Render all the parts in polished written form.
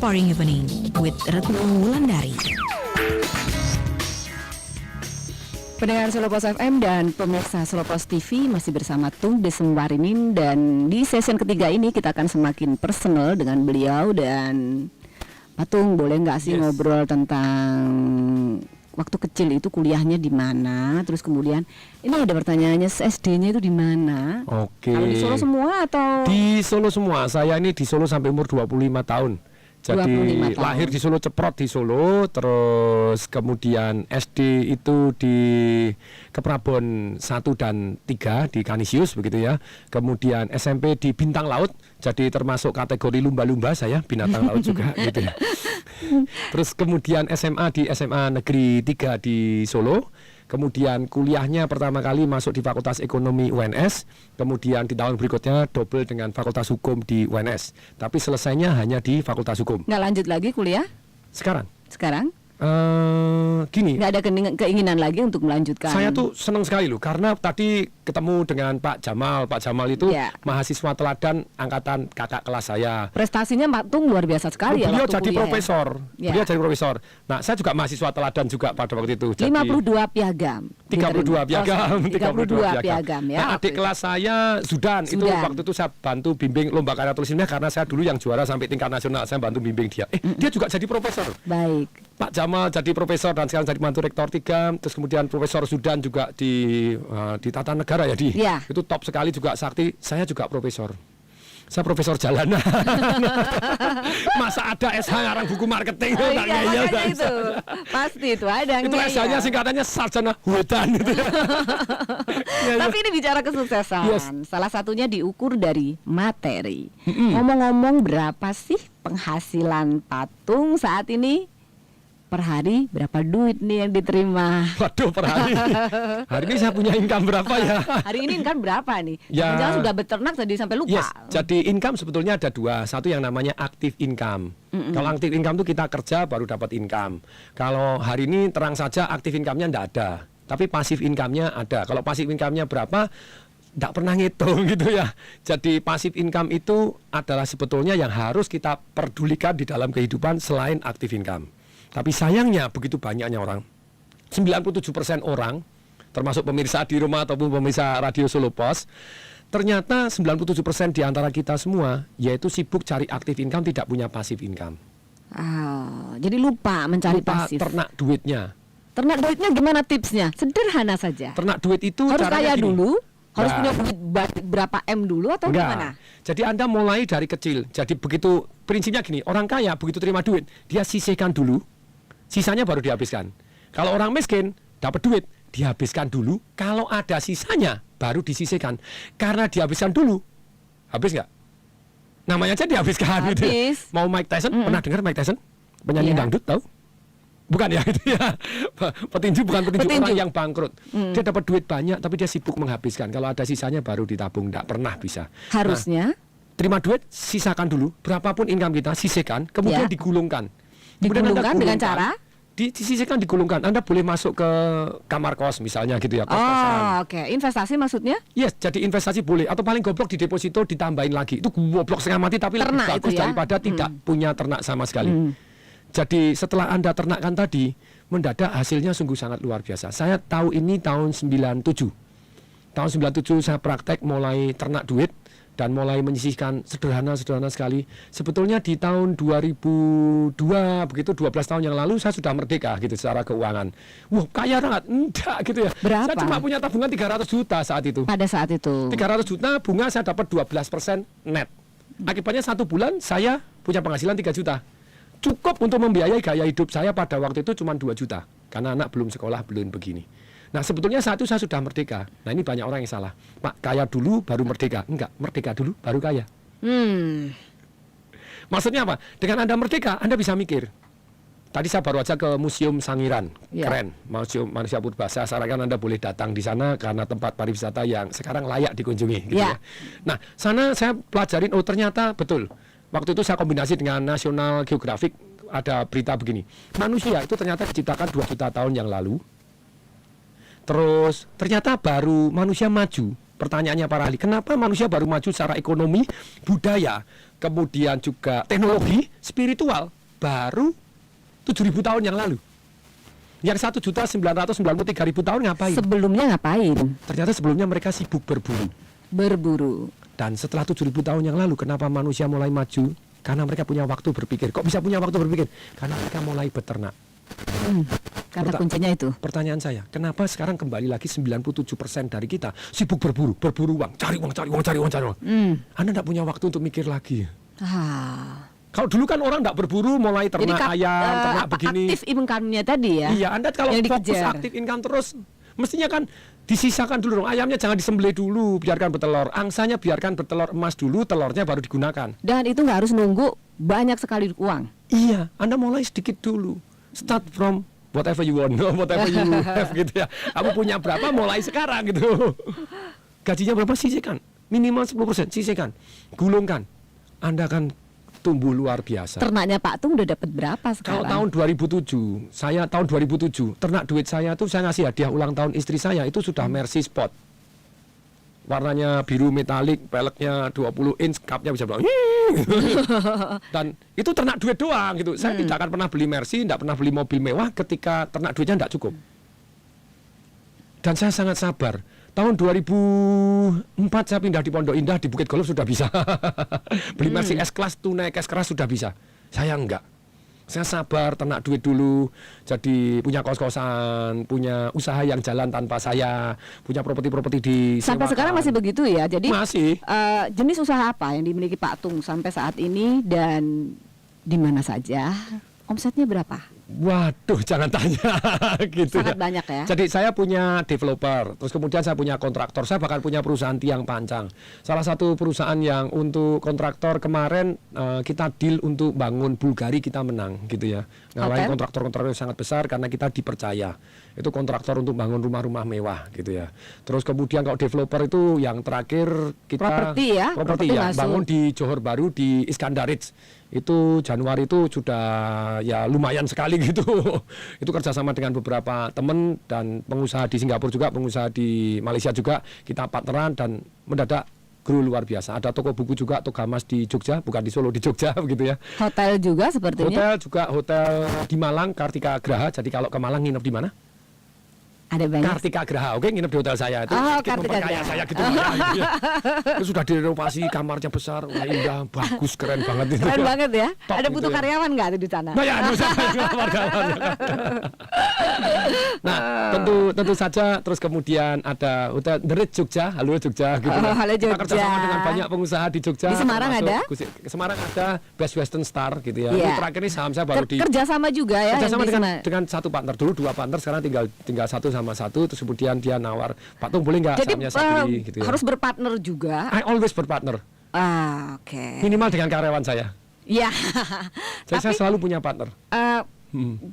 Inspiring Evening with Retno Wulandari. Pendengar Solo Pos FM dan pemirsa Solo Pos TV masih bersama Tung Desemwarinin, dan di sesi ketiga ini kita akan semakin personal dengan beliau. Dan Pak Tung, boleh nggak sih ngobrol tentang waktu kecil itu kuliahnya di mana? Terus kemudian ini ada pertanyaannya, SD-nya itu di mana? Oke. Kalau di Solo semua atau? Di Solo semua. Saya ini di Solo sampai umur 25 tahun. Jadi 25 tahun. lahir di Solo, ceprot di Solo, terus kemudian SD itu di Keprabon 1 dan 3 di Kanisius begitu ya. Kemudian SMP di Bintang Laut, jadi termasuk kategori lumba-lumba saya, binatang laut juga gitu ya. Terus kemudian SMA di SMA Negeri 3 di Solo. Kemudian kuliahnya pertama kali masuk di Fakultas Ekonomi UNS. Kemudian di tahun berikutnya double dengan Fakultas Hukum di UNS. Tapi selesainya hanya di Fakultas Hukum. Nggak lanjut lagi kuliah? Sekarang? Gini. Nggak ada keinginan lagi untuk melanjutkan? Saya tuh senang sekali loh, karena tadi ketemu dengan Pak Jamal. Pak Jamal itu mahasiswa teladan angkatan kakak kelas saya. Prestasinya Pak Tung luar biasa sekali ya. Beliau jadi kuliah, profesor. Ya? Beliau jadi profesor. Nah, saya juga mahasiswa teladan juga pada waktu itu. Jadi 52 piagam. 32 piagam. 32 piagam ya. Nah, adik kelas saya Zudan. Itu waktu itu saya bantu bimbing lomba karya tulis ilmiah, karena saya dulu yang juara sampai tingkat nasional. Saya bantu bimbing dia. Dia juga jadi profesor. Baik. Pak Jamal jadi profesor dan sekarang jadi mantu rektor 3. Terus kemudian Profesor Zudan juga di Tata Negara ya, itu top sekali juga, sakti. Saya juga profesor. Saya profesor jalanan. Masa ada SH ngarang buku marketing? Iya, itu pasti itu ada. Itu SH-nya singkatannya sarjana hutan gitu. Tapi ini bicara kesuksesan, salah satunya diukur dari materi. Ngomong-ngomong, berapa sih penghasilan Pak Tung saat ini? Per hari berapa duit nih yang diterima? Waduh, per hari. Hari ini saya punya income berapa ya? Hari ini income berapa nih? Ya. Jangan sudah beternak tadi sampai lupa. Yes, jadi income sebetulnya ada dua. Satu yang namanya active income. Kalau active income itu kita kerja baru dapat income. Kalau hari ini terang saja active income-nya enggak ada, tapi passive income-nya ada. Kalau passive income-nya berapa? Tidak pernah ngitung gitu ya. Jadi passive income itu adalah sebetulnya yang harus kita pedulikan di dalam kehidupan selain active income. Tapi sayangnya begitu banyaknya orang, 97% orang, termasuk pemirsa di rumah ataupun pemirsa Radio Solo Pos, ternyata 97% di antara kita semua yaitu sibuk cari active income, tidak punya passive income. Jadi lupa mencari pasif. Ternak duitnya. Ternak duitnya gimana tipsnya? Sederhana saja. Ternak duit itu harus kaya dulu? Harus punya duit berapa M dulu atau gimana? Jadi Anda mulai dari kecil. Jadi begitu, prinsipnya gini, orang kaya begitu terima duit, dia sisihkan dulu, sisanya baru dihabiskan. Kalau orang miskin dapat duit, dihabiskan dulu. Kalau ada sisanya, baru disisihkan. Karena dihabiskan dulu, habis nggak? Namanya aja dihabiskan gitu ya. Mau Mike Tyson, pernah dengar Mike Tyson? Penyanyi dangdut, tahu? Bukan ya, itu ya. Petinju, bukan petinju, orang yang bangkrut. Dia dapat duit banyak, tapi dia sibuk menghabiskan. Kalau ada sisanya baru ditabung, nggak pernah bisa. Harusnya terima duit, sisakan dulu. Berapapun income kita, sisihkan, kemudian digulungkan. Digulungkan dengan cara? Disisihkan, digulungkan. Anda boleh masuk ke kamar kos misalnya gitu ya. Oke. Investasi maksudnya? Yes, jadi investasi boleh. Atau paling goblok di deposito ditambahin lagi. Itu goblok setengah mati, tapi lebih bagus daripada tidak punya ternak sama sekali. Jadi setelah Anda ternakkan tadi, mendadak hasilnya sungguh sangat luar biasa. Saya tahu ini tahun 97. Tahun 97 saya praktek mulai ternak duit dan mulai menyisihkan sederhana sekali. Sebetulnya di tahun 2002 begitu, 12 tahun yang lalu saya sudah merdeka gitu secara keuangan. Wah, kaya banget. Enggak gitu ya. Berapa? Saya cuma punya tabungan 300 juta saat itu. Pada saat itu 300 juta, bunga saya dapat 12% net. Akibatnya 1 bulan saya punya penghasilan 3 juta. Cukup untuk membiayai gaya hidup saya pada waktu itu cuma 2 juta. Karena anak belum sekolah, belum begini. Nah, sebetulnya saat itu saya sudah merdeka. Nah, ini banyak orang yang salah. Pak, kaya dulu baru merdeka. Enggak, merdeka dulu baru kaya. Maksudnya apa? Dengan Anda merdeka, Anda bisa mikir. Tadi saya baru aja ke Museum Sangiran. Keren, Museum Manusia Purba. Saya sarankan Anda boleh datang di sana karena tempat pariwisata yang sekarang layak dikunjungi gitu ya. Nah, sana saya pelajarin, oh ternyata betul. Waktu itu saya kombinasi dengan National Geographic, ada berita begini. Manusia itu ternyata diciptakan 2 juta tahun yang lalu. Terus ternyata baru manusia maju. Pertanyaannya para ahli, kenapa manusia baru maju secara ekonomi, budaya? kemudian juga teknologi, spiritual baru 7.000 tahun yang lalu. Yang 1.993.000 tahun ngapain? Sebelumnya ngapain? Ternyata sebelumnya mereka sibuk berburu. Berburu. Dan setelah 7.000 tahun yang lalu, kenapa manusia mulai maju? Karena mereka punya waktu berpikir. Kok bisa punya waktu berpikir? Karena mereka mulai beternak. Kata kuncinya itu. Pertanyaan saya, kenapa sekarang kembali lagi 97% dari kita sibuk berburu uang, cari uang. Anda tidak punya waktu untuk mikir lagi. Kalau dulu kan orang tidak berburu, mulai ternak ayam, ternak begini. Aktif income-nya tadi ya. Iya, Anda kalau yang fokus dikejar. aktif income terus, mestinya kan disisakan dulu dong. Ayamnya jangan disembelih dulu, biarkan bertelur. Angsanya biarkan bertelur emas dulu, telurnya baru digunakan. Dan itu nggak harus nunggu banyak sekali uang. Iya, Anda mulai sedikit dulu. Start from whatever you want, whatever you have gitu ya. Kamu punya berapa, mulai sekarang gitu. Gajinya berapa, sisihkan. Minimal 10%, sisihkan. Gulungkan. Anda akan tumbuh luar biasa. Ternaknya Pak Tung udah dapat berapa Kalau sekarang? tahun 2007, tahun 2007, ternak duit saya tuh saya ngasih hadiah ulang tahun istri saya itu sudah Mercy Spot. Warnanya biru metalik, peleknya 20 inch, cupnya bisa bilang dan itu ternak duit doang gitu. Saya tidak akan pernah beli Mercy, tidak pernah beli mobil mewah ketika ternak duitnya tidak cukup. Dan saya sangat sabar. Tahun 2004 saya pindah di Pondok Indah, di Bukit Golf sudah bisa. Beli Mercy S-Class, tunai cash keras sudah bisa. Saya enggak. Saya sabar, ternak duit dulu, jadi punya kos-kosan, punya usaha yang jalan tanpa saya, punya properti-properti di Sampai sekarang masih begitu ya. Jadi masih. Jenis usaha apa yang dimiliki Pak Tung sampai saat ini dan di mana saja? Omsetnya berapa? Waduh, jangan tanya gitu. Sangat banyak ya. Jadi saya punya developer, terus kemudian saya punya kontraktor, saya bahkan punya perusahaan tiang pancang. Salah satu perusahaan yang untuk kontraktor kemarin kita deal untuk bangun Bulgari, kita menang gitu ya. Ngalahin kontraktor-kontraktor yang sangat besar karena kita dipercaya. Itu kontraktor untuk bangun rumah-rumah mewah gitu ya. Terus kemudian kalau developer itu yang terakhir kita properti ya, bangun di Johor Baru di Iskandar Ridge. Itu Januari itu sudah ya lumayan sekali gitu. Itu kerjasama dengan beberapa teman dan pengusaha di Singapura juga, pengusaha di Malaysia juga, kita partneran dan mendadak grow luar biasa. Ada toko buku juga, Togamas di Jogja, bukan di Solo, di Jogja begitu ya. Hotel juga sepertinya. Hotel juga, hotel di Malang, Kartika Graha. Jadi kalau ke Malang nginep di mana? Ada banyak. Kartika Graha, oke, nginep di hotel saya itu. Kartika Graha saya gitu. Itu sudah direnovasi, kamarnya besar, wah, indah, bagus, keren banget itu. Keren banget ya. Top Ada butuh gitu ya. karyawan nggak tuh di sana? Nah, ya, nah, tentu saja. Terus kemudian ada hotel The Ritz Jogja, halo Jogja gitu. Halo Kita Jogja. kerjasama dengan banyak pengusaha di Jogja. Di Semarang ada? Semarang ada Best Western Star gitu ya. Iya. Ini terakhir ini saham saya baru di Kerjasama juga ya. kerjasama yang dengan satu partner dulu, dua partner, sekarang tinggal satu sama satu. Terus kemudian dia nawar, Pak Tung boleh nggak Jadi sahamnya saya beli gitu ya. harus berpartner juga. I always berpartner. Oke. Minimal dengan karyawan saya. Ya. Saya selalu punya partner.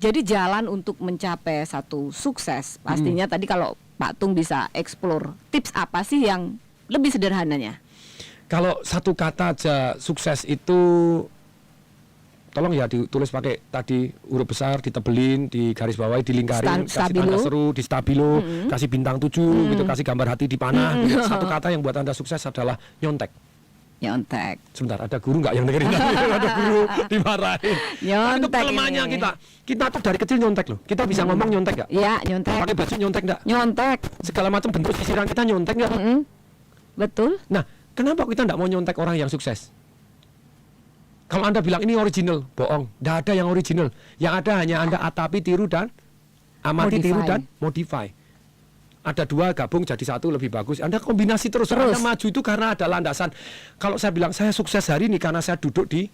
Jadi jalan untuk mencapai satu sukses pastinya tadi kalau Pak Tung bisa explore tips apa sih yang lebih sederhananya? Kalau satu kata aja sukses itu, tolong ya ditulis pakai tadi huruf besar, ditebelin, di garis bawahi, dilingkarin, kasih tanda seru, di stabilo, kasih bintang 7 gitu, kasih gambar hati di panah. Gitu. Satu kata yang buat Anda sukses adalah nyontek. Nyontek. Sebentar, ada guru nggak yang dengerin? Ada guru dimarahin. Nyontek itu kelemahannya ini. kita tuh dari kecil nyontek loh. Kita bisa ngomong nyontek nggak? Iya, nyontek. Pakai baju nyontek nggak? Nyontek. Segala macam bentuk sisiran kita nyontek nggak? Betul. Nah, kenapa kita nggak mau nyontek orang yang sukses? Kalau Anda bilang ini original, bohong. Nggak ada yang original. Yang ada hanya Anda atapi, tiru dan amati, tiru dan modify. Ada dua gabung jadi satu lebih bagus. Anda kombinasi terus. Anda maju itu karena ada landasan. Kalau saya bilang saya sukses hari ini karena saya duduk di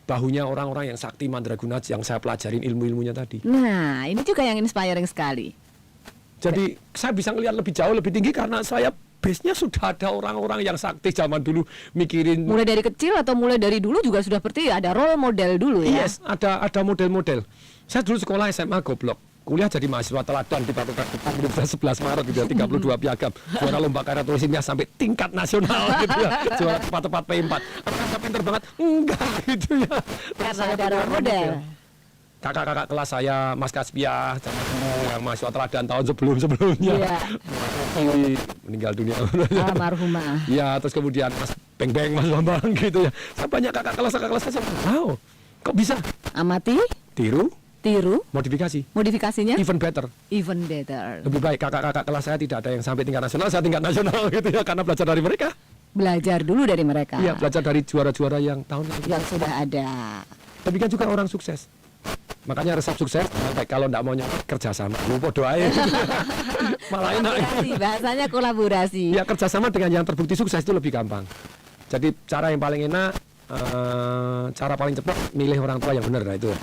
bahunya orang-orang yang sakti mandraguna yang saya pelajarin ilmu-ilmunya tadi. Nah, ini juga yang inspiring sekali. Jadi saya bisa ngelihat lebih jauh, lebih tinggi karena saya base-nya sudah ada orang-orang yang sakti zaman dulu mikirin. Mulai dari kecil atau mulai dari dulu juga sudah seperti ada role model dulu ya. Yes, ada model-model. Saya dulu sekolah SMA goblok. Kuliah jadi mahasiswa teladan di Fakultas Universitas 11 Maret gitu ya, 32 piagam. Juara lomba karya tulis ilmiah sampai tingkat nasional gitu ya. Juara tepat P4. Apakah saya pinter banget? Enggak gitu ya. Karena ada role model. Kakak-kakak kelas saya, Mas Kaspiah, yang mahasiswa teladan tahun sebelumnya. Iya. Meninggal dunia. Almarhumah. Ya, terus kemudian Mas beng Mas Bambang gitu ya. Saya banyak kakak kelas saya, wow, kok bisa? Amati, Tiru, modifikasinya even better. even better. Lebih baik kakak-kakak kelas saya tidak ada yang sampai tingkat nasional, saya tingkat nasional gitu ya, karena belajar dari mereka. Belajar dulu dari mereka. Iya, belajar dari juara-juara yang tahun lalu. Yang sudah ada. Demikian juga orang sukses. Makanya resep sukses, kalau tidak mau nyampe kerjasama, lupa doain. Malah enak. Bahasanya kolaborasi. Ya, kerjasama dengan yang terbukti sukses itu lebih gampang. Jadi cara yang paling enak, cara paling cepat milih orang tua yang benar, nah itu.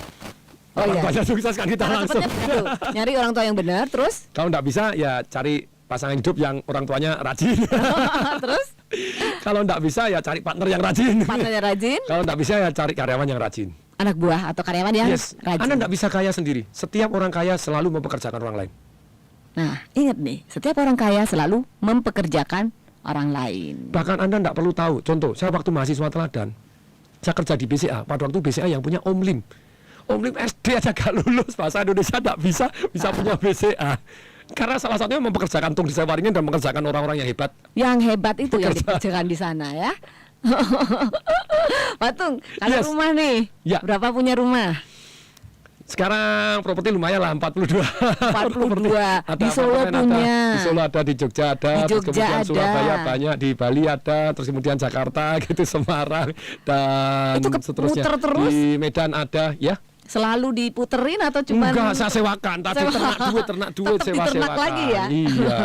Oh iya. Banyak sukses kan kita Cara langsung. cepatnya benar tuh, nyari orang tua yang benar, terus Kalau tidak bisa ya cari pasangan hidup yang orang tuanya rajin. terus Kalau tidak bisa ya cari partner yang rajin. partnernya rajin, Kalau tidak bisa ya cari karyawan yang rajin. anak buah atau karyawan yang Yes, rajin. Anda tidak bisa kaya sendiri. Setiap orang kaya selalu mempekerjakan orang lain. Nah, ingat nih, setiap orang kaya selalu mempekerjakan orang lain. Bahkan Anda tidak perlu tahu. Contoh, saya waktu mahasiswa teladan, saya kerja di BCA. Pada waktu BCA yang punya Om Lim. Om Lim SD aja gak lulus, bahasa Indonesia tidak bisa punya BCA. Karena salah satunya mempekerjakan Tung di Sewaringin dan mengerjakan orang-orang yang hebat. Yang hebat itu yang dikerjakan di sana ya. Patung, kalau Yes. rumah nih, Ya. berapa punya rumah? Sekarang properti lumayan lah, 42. 42. Ada Di Solo apartemen punya. ada, di Solo ada, di Jogja ada, Di terus Jogja kemudian ada. Surabaya banyak, di Bali ada, terus kemudian Jakarta gitu, Semarang dan Itu seterusnya. muter terus? Di Medan ada, ya. Selalu diputerin atau cuma Enggak, saya sewakan. Tadi ternak duit Tetap sewa-sewakan. diternak lagi ya? Iya.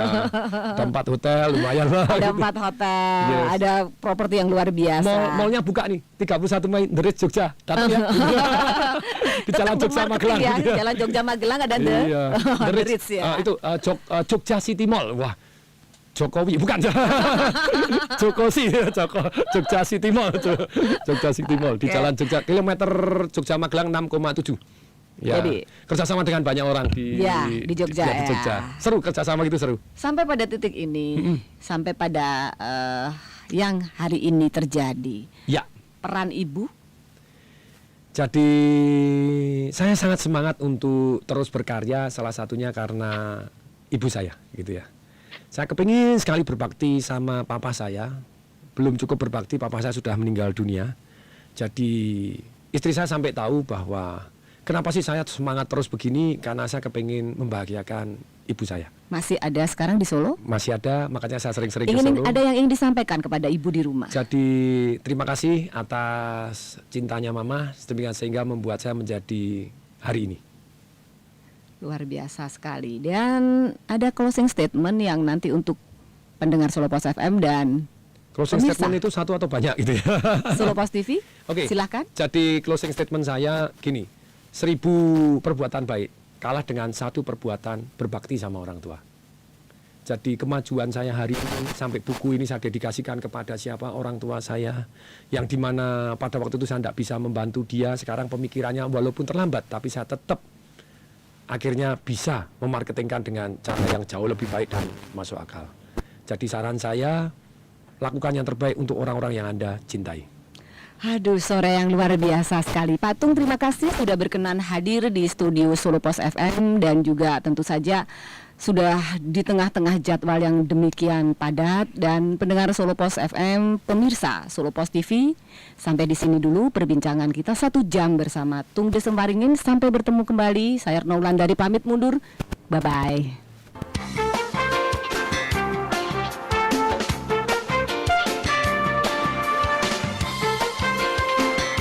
Ada 4 hotel, lumayan lah. Ada gitu. 4 hotel, Yes. ada properti yang luar biasa. Mallnya buka nih, 31 Mei, The Ritz Jogja. Datang ya. Di Jalan Tetap Jogja marketing Magelang. ya, gitu ya. Jalan Jogja Magelang ada Iya. The The Ritz ya. Itu Jogja City Mall. Wah. Jokowi bukan. Jogja City Mall. Jogja City Mall di Oke. Jalan Jogja kilometer Jogja Magelang 6,7. Ya, Jadi, kerjasama dengan banyak orang di Jogja di Jogja. ya. Seru, kerjasama gitu seru. Sampai pada titik ini, sampai pada yang hari ini terjadi, Ya. peran ibu. Jadi saya sangat semangat untuk terus berkarya, salah satunya karena ibu saya gitu ya. Saya kepingin sekali berbakti sama papa saya. Belum cukup berbakti, papa saya sudah meninggal dunia. Jadi istri saya sampai tahu bahwa kenapa sih saya semangat terus begini, karena saya kepingin membahagiakan ibu saya. Masih ada sekarang di Solo? Masih ada, makanya saya sering-sering ke Solo. Ada yang ingin disampaikan kepada ibu di rumah? Jadi terima kasih atas cintanya mama, sedemikian sehingga membuat saya menjadi hari ini. Luar biasa sekali. Dan ada closing statement yang nanti untuk pendengar Solo Pos FM dan Closing pemirsa statement itu satu atau banyak gitu ya? Solo Pos TV. Oke. Silakan. Jadi closing statement saya gini, 1000 perbuatan baik kalah dengan 1 perbuatan berbakti sama orang tua. Jadi kemajuan saya hari ini sampai buku ini saya dedikasikan kepada siapa, orang tua saya, yang dimana pada waktu itu saya tidak bisa membantu dia. Sekarang pemikirannya walaupun terlambat, tapi saya tetap akhirnya bisa memarketingkan dengan cara yang jauh lebih baik dan masuk akal. Jadi saran saya, lakukan yang terbaik untuk orang-orang yang Anda cintai. Aduh, sore yang luar biasa sekali. Patung, terima kasih sudah berkenan hadir di studio Solo Pos FM dan juga tentu saja sudah di tengah-tengah jadwal yang demikian padat. Dan pendengar Solo Pos FM, pemirsa Solo Pos TV, sampai di sini dulu perbincangan kita 1 jam bersama Tung Desem Waringin. Sampai bertemu kembali. Saya Retno Wulandari pamit mundur. Bye-bye.